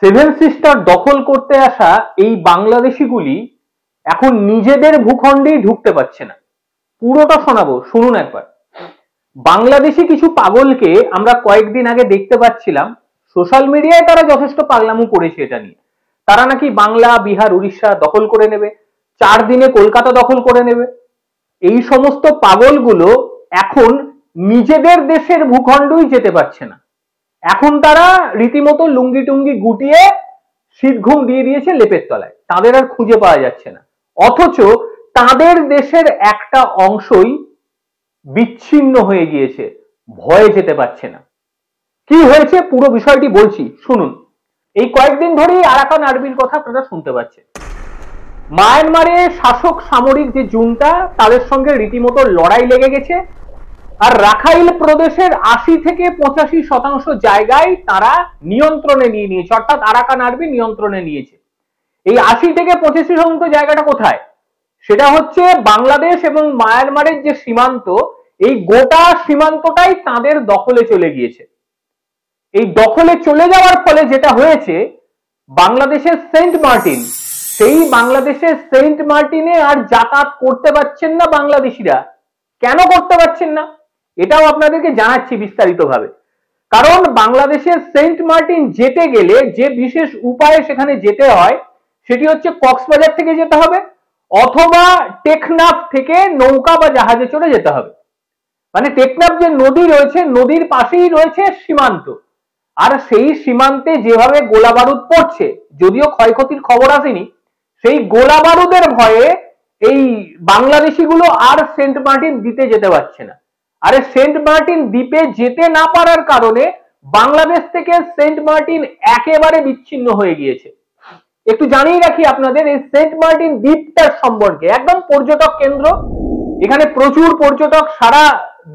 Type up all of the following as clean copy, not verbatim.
Seven sister দখল করতে আসা এই বাংলাদেশিগুলি এখন নিজেদের ভূখণ্ডেই ঢুকতে পারছে না। পুরোটা শোনাবো, শুনুন একবার। বাংলাদেশি কিছু পাগলকে আমরা কয়েকদিন আগে দেখতে পাচ্ছিলাম, সোশ্যাল মিডিয়ায় তারা যথেষ্ট পাগলামো করেছে এটা নিয়ে। তারা নাকি বাংলা, বিহার, উড়িষ্যা দখল করে নেবে, 4 দিনে কলকাতা দখল করে নেবে। এই সমস্ত পাগলগুলো এখন নিজেদের দেশের ভূখণ্ডই যেতে পারছে না। এখন তারা রীতিমতো লুঙ্গি টুঙ্গি গুটিয়ে শীত ঘুম দিয়ে দিয়েছে লেপের তলায়, তাদের আর খুঁজে পাওয়া যাচ্ছে না। অথচ তাদের দেশের একটা অংশই বিচ্ছিন্ন হয়ে গিয়েছে, ভয়ে যেতে পারছে না। কি হয়েছে পুরো বিষয়টি বলছি, শুনুন। এই কয়েকদিন ধরেই আরাকান আর্মির কথা আপনারা শুনতে পাচ্ছেন। মায়ানমারে শাসক সামরিক যে জুনটা, তাদের সঙ্গে রীতিমতো লড়াই লেগে গেছে। আর রাখাইল প্রদেশের 80 থেকে 85% জায়গায় তারা নিয়ন্ত্রণে নিয়ে নিয়েছে, অর্থাৎ আরাকান আর্মি নিয়ন্ত্রণে নিয়েছে। এই 80 থেকে 85% জায়গাটা কোথায়? সেটা হচ্ছে বাংলাদেশ এবং মায়ানমারের যে সীমান্ত, এই গোটা সীমান্তটাই তাদের দখলে চলে গিয়েছে। এই দখলে চলে যাওয়ার ফলে যেটা হয়েছে, বাংলাদেশের সেন্ট মার্টিন, সেই বাংলাদেশের সেন্ট মার্টিনে আর যাতায়াত করতে পারছেন না বাংলাদেশিরা। কেন করতে পারছেন না এটাও আপনাদেরকে জানাচ্ছি বিস্তারিতভাবে। কারণ বাংলাদেশের সেন্ট মার্টিন যেতে গেলে যে বিশেষ উপায়ে সেখানে যেতে হয়, সেটি হচ্ছে কক্সবাজার থেকে যেতে হবে, অথবা টেকনাফ থেকে নৌকা বা জাহাজে চড়ে যেতে হবে। মানে টেকনাফ যে নদী রয়েছে, নদীর পাশেই রয়েছে সীমান্ত। আর সেই সীমান্তে যেভাবে গোলা বারুদ পড়ছে, যদিও ক্ষয়ক্ষতির খবর আসেনি, সেই গোলা বারুদের ভয়ে এই বাংলাদেশি গুলো আর সেন্ট মার্টিন দ্বীপে যেতে পারছে না। আরে সেন্ট মার্টিন দ্বীপে যেতে না পারার কারণে বাংলাদেশ থেকে সেন্ট মার্টিন একেবারে বিচ্ছিন্ন হয়ে গিয়েছে। একটু জানিয়ে রাখি আপনাদের, এই সেন্ট মার্টিন দ্বীপটার সম্পর্কে, একদম পর্যটক কেন্দ্র। এখানে প্রচুর পর্যটক, সারা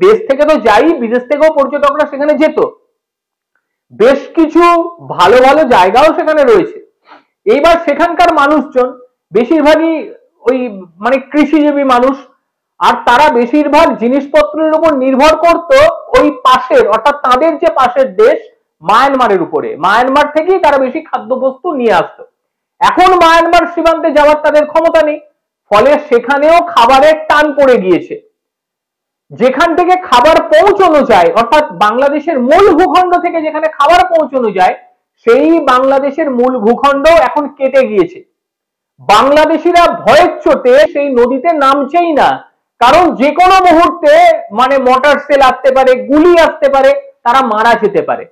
দেশ থেকে তো যাই, বিদেশ থেকেও পর্যটকরা সেখানে যেত। বেশ কিছু ভালো ভালো জায়গাও সেখানে রয়েছে। এইবার সেখানকার মানুষজন বেশিরভাগই ওই মানে কৃষিজীবী মানুষ, আর তারা বেশিরভাগ জিনিসপত্রের উপর নির্ভর করত ওই পাশের, অর্থাৎ তাদের যে পাশের দেশ মায়ানমারের উপরে। মায়ানমার থেকেই তারা বেশি খাদ্যবস্তু নিয়ে আসতো। এখন মায়ানমার সীমান্তে যাওয়ার তাদের ক্ষমতা নেই, ফলে সেখানেও খাবারের টান পড়ে গিয়েছে। যেখান থেকে খাবার পৌঁছানো যায়, অর্থাৎ বাংলাদেশের মূল ভূখণ্ড থেকে যেখানে খাবার পৌঁছানো যায়, সেই বাংলাদেশের মূল ভূখণ্ড এখন কেটে গিয়েছে। বাংলাদেশিরা ভয়ের চোটে সেই নদীতে নামছেই না, কারণ যে কোনো মুহূর্তে মানে মোটর সেল আসতে পারে, গুলি আসতে পারে, তারা মারা যেতে পারে।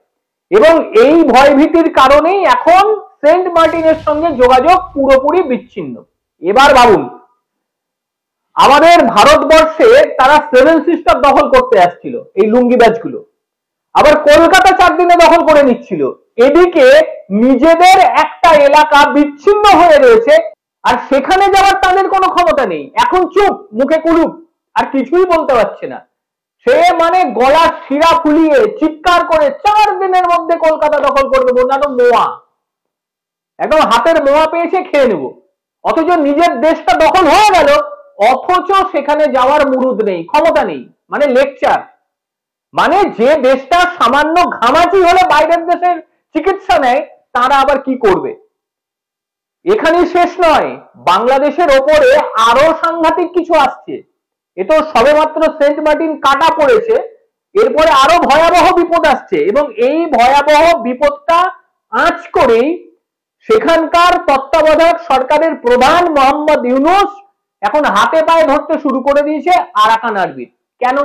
এবং এই ভয়ভীতির কারণেই এখন সেন্ট মার্টিনের সঙ্গে যোগাযোগ পুরোপুরি বিচ্ছিন্ন। এবার ভাবুন, আমাদের ভারতবর্ষে তারা সেভেন সিস্টার দখল করতে আসছিল এই লুঙ্গিবাজ গুলো, আবার কলকাতা 4 দিনে দখল করে নিচ্ছিল। এদিকে নিজেদের একটা এলাকা বিচ্ছিন্ন হয়ে রয়েছে, আর সেখানে যাওয়ার তাদের কোনো ক্ষমতা নেই। এখন চুপ, মুখে কুলুপ, আর কিছুই বলতে পারছে না। সে মানে গলার শিরা ফুলিয়ে চিৎকার করে 4 দিনের মধ্যে কলকাতা দখল করবে, বললাম মোয়া, একদম হাতের মোয়া পেয়েছে, খেয়ে নেব। অথচ নিজের দেশটা দখল হয়ে গেল, অথচ সেখানে যাওয়ার মুরুদ নেই, ক্ষমতা নেই, মানে লেকচার। মানে যে দেশটা সামান্য ঘামাচি হলে বাইরের দেশের চিকিৎসা নেয়, তারা আবার কি করবে? এখানেই শেষ নয়, বাংলাদেশের ওপরে আরো সাংঘাতিক কিছু আসছে। এ তো সবেমাত্র সেন্ট মার্টিন কাটা পড়েছে, এরপরে আরো ভয়াবহ বিপদ আসছে। এবং এই ভয়াবহ বিপদটা আঁচ করেই সেখানকার তত্ত্বাবধায়ক সরকারের প্রধান মোহাম্মদ ইউনূস এখন হাতে পায়ে ধরতে শুরু করে দিয়েছে আরাকান আর্মির। কেন?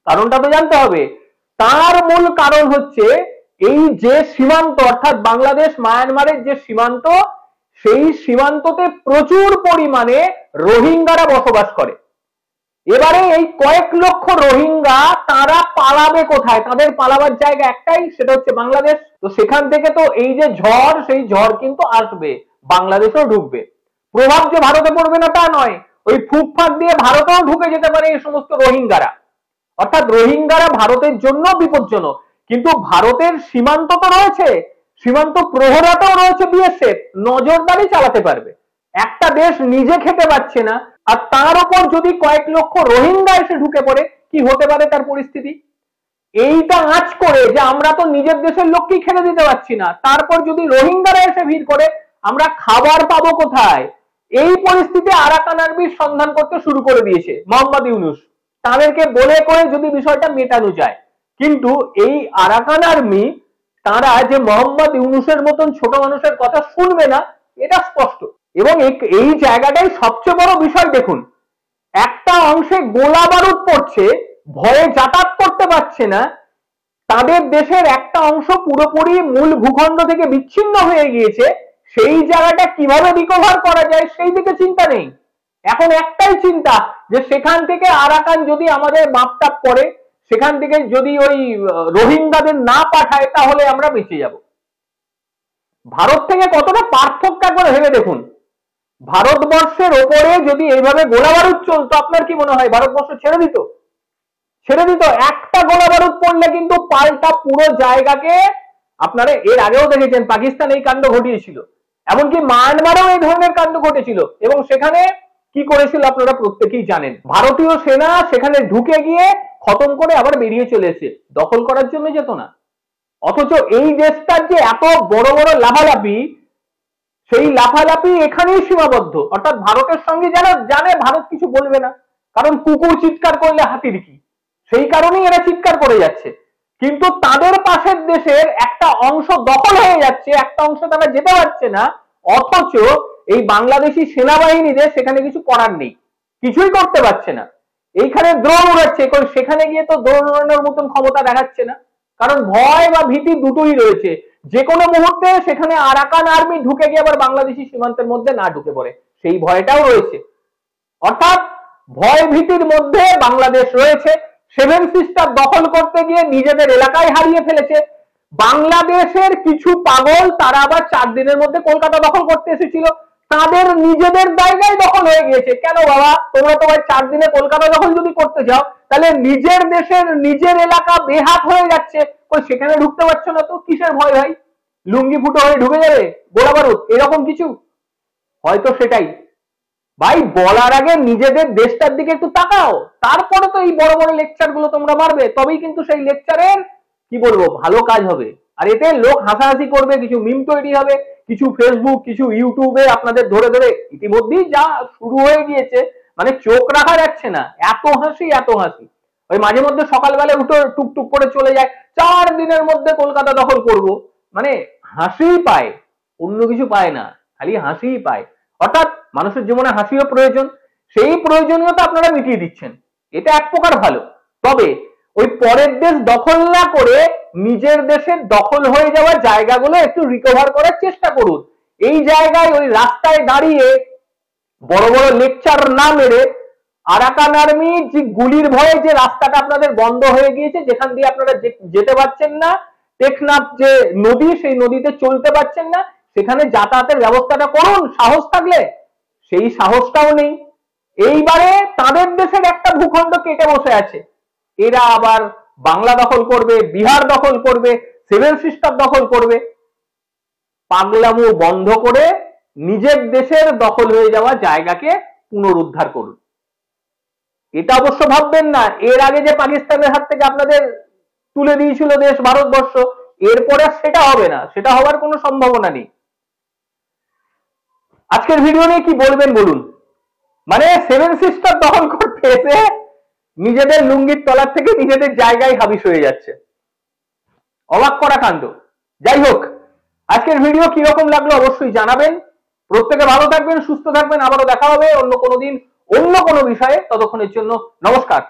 কারণটা তো জানতে হবে। তার মূল কারণ হচ্ছে এই যে সীমান্ত, অর্থাৎ বাংলাদেশ মায়ানমারের যে সীমান্ত, সেই সীমান্ততে প্রচুর পরিমাণে রোহিঙ্গারা বসবাস করে। এবারে এই কয়েক লক্ষ রোহিঙ্গা তারা পালাবে কোথায়? তাদের পালাবার জায়গা একটাই, সেটা হচ্ছে বাংলাদেশ। তো সেখান থেকে তো এই যে ঝড়, সেই ঝড় কিন্তু আসবে, বাংলাদেশেও ঢুকবে। প্রভাব যে ভারতে পড়বে না তা নয়, ওই ফুটফাট দিয়ে ভারতেও ঢুকে যেতে পারে এই সমস্ত রোহিঙ্গারা। অর্থাৎ রোহিঙ্গারা ভারতের জন্য বিপজ্জনক। কিন্তু ভারতের সীমান্ত তো রয়েছে, সীমান্ত প্রহরাটাও রয়েছে, বিএসএফ নজরদারি চালাতে পারবে। একটা দেশ নিজে খেতে পাচ্ছে না, আর তার উপর যদি কয়েক লক্ষ রোহিঙ্গা এসে ঢুকে পড়ে, কি হতে পারে তার পরিস্থিতি? এইটা আঁচ করে যে আমরা তো নিজের দেশের লোককেই খেতে দিতে পারছি না, তারপর যদি রোহিঙ্গারা এসে ভিড় করে আমরা খাবার পাবো কোথায়, এই পরিস্থিতি আরাকান আর্মির সন্ধান করতে শুরু করে দিয়েছে মোহাম্মদ ইউনূস। তাদেরকে বলে করে যদি বিষয়টা মেটানো যায়, কিন্তু এই আরাকান আর্মি তারা যে মোহাম্মদ ইউনূসের মতন ছোট মানুষের কথা শুনবে না এটা স্পষ্ট। এবং এই জায়গাটাই সবচেয়ে বড় বিষয়। দেখুন, একটা অংশে গোলা বারুদ পড়ছে, ভয়ে যাতায়াত করতে পারছে না, তাদের দেশের একটা অংশ পুরোপুরি মূল ভূখণ্ড থেকে বিচ্ছিন্ন হয়ে গিয়েছে, সেই জায়গাটা কিভাবে রিকভার করা যায় সেই দিকে চিন্তা নেই। এখন একটাই চিন্তা যে সেখান থেকে আরাকান যদি আমাদের মাপটাপ করে, সেখান থেকে যদি ওই রোহিঙ্গাদের না পাঠায় তাহলে আমরা বেঁচে যাব। ভারত থেকে কতটা পার্থক্য একবার ভেবে দেখুন। ভারতবর্ষের ওপরে যদি এইভাবে গোলা বারুদ চলতো, আপনার কি মনে হয় ভারতবর্ষ ছেড়ে দিত? ছেড়ে দিত? একটা গোলা বারুদ পড়লে কিন্তু পাল্টা পুরো জায়গাকে, আপনারা এর আগেও দেখেছেন পাকিস্তান এই কাণ্ড ঘটিয়েছিল, এমনকি মায়ানমারেও এই ধরনের কাণ্ড ঘটেছিল, এবং সেখানে কি করেছিল আপনারা প্রত্যেকেই জানেন। ভারতীয় সেনা সেখানে ঢুকে গিয়ে খতম করে আবার বেরিয়ে চলে এসে দখল করার জন্য যেত না। অথচ এই দেশটার যে এত বড় বড় লাফালাফি, সেই লাফালাফি এখানেই সীমাবদ্ধ। অর্থাৎ ভারতের সঙ্গে যারা জানে ভারত কিছু বলবে না, কারণ কুকুর চিৎকার করলে হাতির কি, সেই কারণেই এরা চিৎকার করে যাচ্ছে। কিন্তু তাদের পাশের দেশের একটা অংশ দখল হয়ে যাচ্ছে, একটা অংশ তারা যেতে পারছে না, অথচ এই বাংলাদেশি সেনাবাহিনীদের সেখানে কিছু করার নেই, কিছুই করতে পারছে না। এইখানে দ্রোণ উড়াচ্ছে, সেখানে গিয়ে তো দ্রোণ উড়ানোর মতন ক্ষমতা দেখাচ্ছে না, কারণ ভয় বা ভীতি দুটোই রয়েছে। যে কোনো মুহূর্তে সেখানে আরাকান আর্মি ঢুকে গিয়ে আবার বাংলাদেশি সীমান্তের মধ্যে না ঢুকে পড়ে, সেই ভয়টাও রয়েছে। অর্থাৎ ভয় ভীতির মধ্যে বাংলাদেশ রয়েছে। সেভেন সিস্টার দখল করতে গিয়ে নিজেদের এলাকায় হারিয়ে ফেলেছে। বাংলাদেশের কিছু পাগল তারা আবার 4 দিনের মধ্যে কলকাতা দখল করতে এসেছিল, তাদের নিজেদের জায়গায় দখল হয়ে গিয়েছে। কেন বাবা, তোমরা তো ভাই 4 দিনে কলকাতা দখল যদি করতে যাও, তাহলে নিজের দেশের নিজের এলাকা বেহাত হয়ে যাচ্ছে, সেখানে ঢুকতে পারছো না তো কিসের ভয় ভাই? লুঙ্গি ফুটো হয়ে ঢুকে যাবে গোলা বারুদ, এরকম কিছু হয়তো সেটাই। ভাই বলার আগে নিজেদের দেশটার দিকে একটু তাকাও, তারপরে তো এই বড় বড় লেকচার গুলো তোমরা মারবে, তবেই কিন্তু সেই লেকচারের কি বলবো ভালো কাজ হবে। আর এতে লোক হাসাহাসি করবে, কিছু মিম তৈরি হবে, কিছু ফেসবুক কিছু ইউটিউবে আপনাদের ধরে ধরে ইতিমধ্যেই যা শুরু হয়ে গিয়েছে, মানে চোখ রাখা যাচ্ছে না, এত হাসি এত হাসি। ওই মাঝে মধ্যে সকালবেলা উঠে টুকটুক করে চলে যায় 4 দিনের মধ্যে কলকাতা দখল করব, মানে হাসিই পায়, অন্য কিছু পায় না, খালি হাসিই পায়। অর্থাৎ মানুষের জীবনে হাসিও প্রয়োজন, সেই প্রয়োজনীয়তা আপনারা মিটিয়ে দিচ্ছেন, এটা এক প্রকার ভালো। তবে ওই পরের দেশ দখল না করে নিজের দেশের দখল হয়ে যাওয়া জায়গাগুলো একটু রিকভার করার চেষ্টা করুন। এই জায়গায় ওই রাস্তায় দাঁড়িয়ে বড় বড় লেকচার না মেরে, আরাকান আর্মি যে গুলির ভয়ে যে রাস্তাটা আপনাদের বন্ধ হয়ে গিয়েছে, যেখান দিয়ে আপনারা যেতে পারছেন না, টেকনাফ যে নদী সেই নদীতে চলতে পারছেন না, সেখানে যাতায়াতের ব্যবস্থাটা করুন সাহস থাকলে। সেই সাহসটাও নেই। এইবারে তাদের দেশের একটা ভূখণ্ড কেটে বসে আছে, এরা আবার বাংলা দখল করবে, বিহার দখল করবে, সেভেন সিস্টার দখল করবে। পাগলামো বন্ধ করে নিজের দেশের দখল হয়ে যাওয়া জায়গাকে পুনরুদ্ধার করুন। এটা অবশ্য ভাববেন না এর আগে যে পাকিস্তানের হাত থেকে আপনাদের তুলে দিয়েছিল দেশ ভারতবর্ষ, এরপরে সেটা হবে না, সেটা হওয়ার কোনো সম্ভাবনা নেই। আজকের ভিডিও নিয়ে কি বলবেন বলুন? মানে সেভেন সিস্টার দখল করতে এসে নিজেদের লুঙ্গির তলার থেকে নিজেদের জায়গায় হাবিস হয়ে যাচ্ছে, অবাক করা কাণ্ড। যাই হোক, আজকের ভিডিও কিরকম লাগলো অবশ্যই জানাবেন। প্রত্যেকে ভালো থাকবেন, সুস্থ থাকবেন, আবারও দেখা হবে অন্য কোনো দিন অন্য কোনো বিষয়ে। ততক্ষণের জন্য নমস্কার।